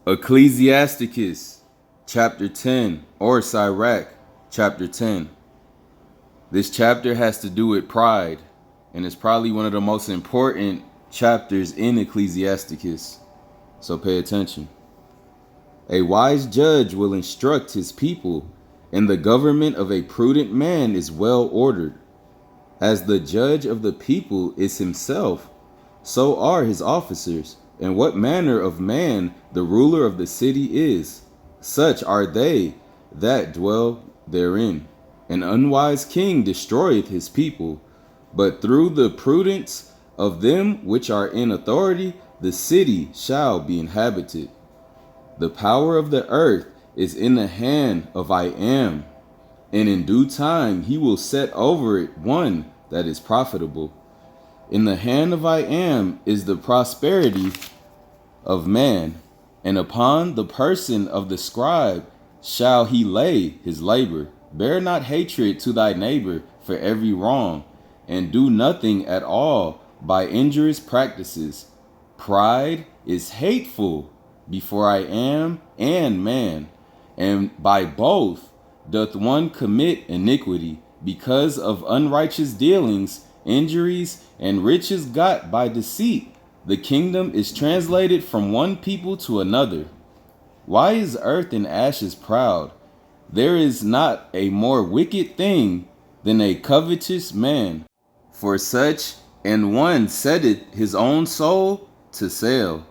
Ecclesiasticus, chapter 10, or Sirach, chapter 10. This chapter has to do with pride, and it's probably one of the most important chapters in Ecclesiasticus. So pay attention. A wise judge will instruct his people, and the government of a prudent man is well ordered. As the judge of the people is himself, so are his officers. And what manner of man the ruler of the city is, such are they that dwell therein. An unwise king destroyeth his people, but through the prudence of them which are in authority, the city shall be inhabited. The power of the earth is in the hand of I Am, and in due time he will set over it one that is profitable. In the hand of I Am is the prosperity of man, and upon the person of the scribe shall he lay his labor. Bear not hatred to thy neighbor for every wrong, and do nothing at all by injurious practices. Pride is hateful before I Am and man, and by both doth one commit iniquity, because of unrighteous dealings, injuries, and riches got by deceit. The kingdom is translated from one people to another. Why is earth and ashes proud? There is not a more wicked thing than a covetous man. For such an one setteth his own soul to sale,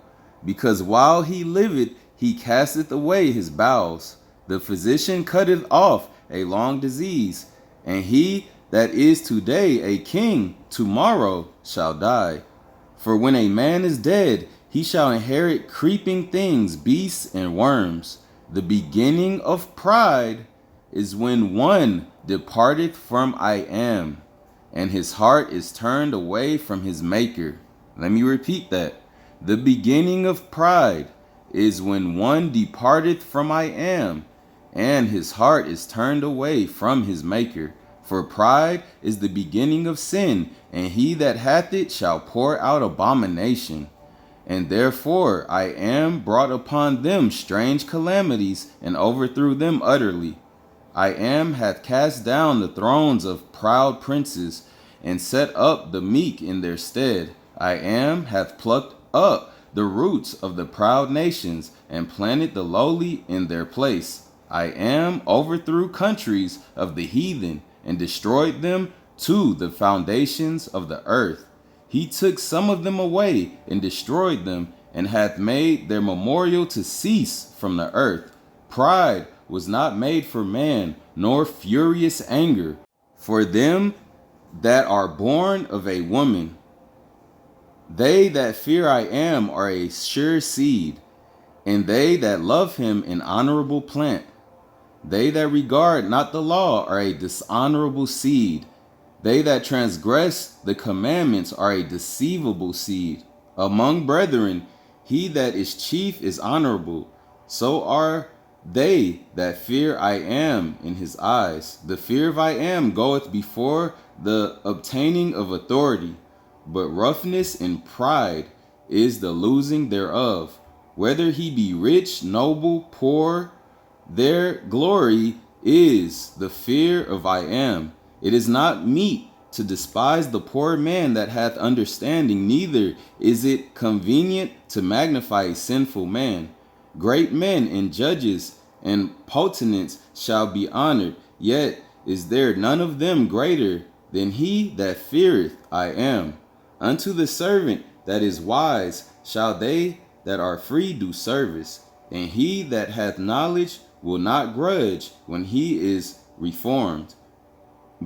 because while he liveth he casteth away his bowels. The physician cutteth off a long disease, and he that is today a king tomorrow shall die. For when a man is dead, he shall inherit creeping things, beasts, and worms. The beginning of pride is when one departeth from I Am, and his heart is turned away from his Maker. Let me repeat that. The beginning of pride is when one departeth from I Am, and his heart is turned away from his Maker. For pride is the beginning of sin, and he that hath it shall pour out abomination. And therefore I Am brought upon them strange calamities, and overthrew them utterly. I Am hath cast down the thrones of proud princes, and set up the meek in their stead. I Am hath plucked up the roots of the proud nations, and planted the lowly in their place. I Am overthrew countries of the heathen, and destroyed them to the foundations of the earth. He took some of them away and destroyed them, and hath made their memorial to cease from the earth. Pride was not made for man, nor furious anger for them that are born of a woman. They that fear I Am are a sure seed, and they that love him an honorable plant. They that regard not the law are a dishonorable seed. They that transgress the commandments are a deceivable seed. Among brethren, he that is chief is honorable. So are they that fear I Am in his eyes. The fear of I Am goeth before the obtaining of authority, but roughness and pride is the losing thereof. Whether he be rich, noble, poor, their glory is the fear of I Am. It is not meet to despise the poor man that hath understanding, neither is it convenient to magnify a sinful man. Great men and judges and potentates shall be honored, yet is there none of them greater than he that feareth I Am. Unto the servant that is wise shall they that are free do service, and he that hath knowledge will not grudge when he is reformed.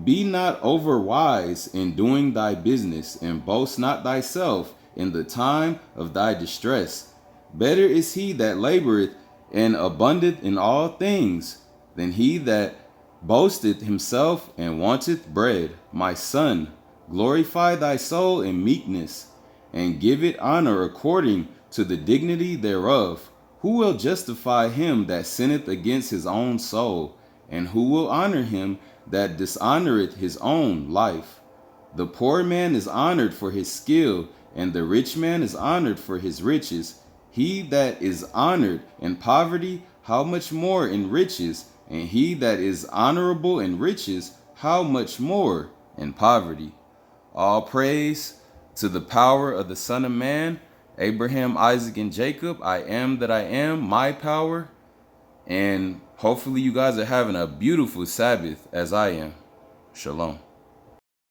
Be not over wise in doing thy business, and boast not thyself in the time of thy distress. Better is he that laboreth and abundeth in all things, than he that boasteth himself and wanteth bread. My son, glorify thy soul in meekness, and give it honor according to the dignity thereof. Who will justify him that sinneth against his own soul? And who will honor him that dishonoreth his own life? The poor man is honored for his skill, and the rich man is honored for his riches. He that is honored in poverty, how much more in riches? And he that is honorable in riches, how much more in poverty? All praise to the power of the Son of Man, Abraham, Isaac, and Jacob. I am that I am, my power. And hopefully you guys are having a beautiful Sabbath as I am. Shalom.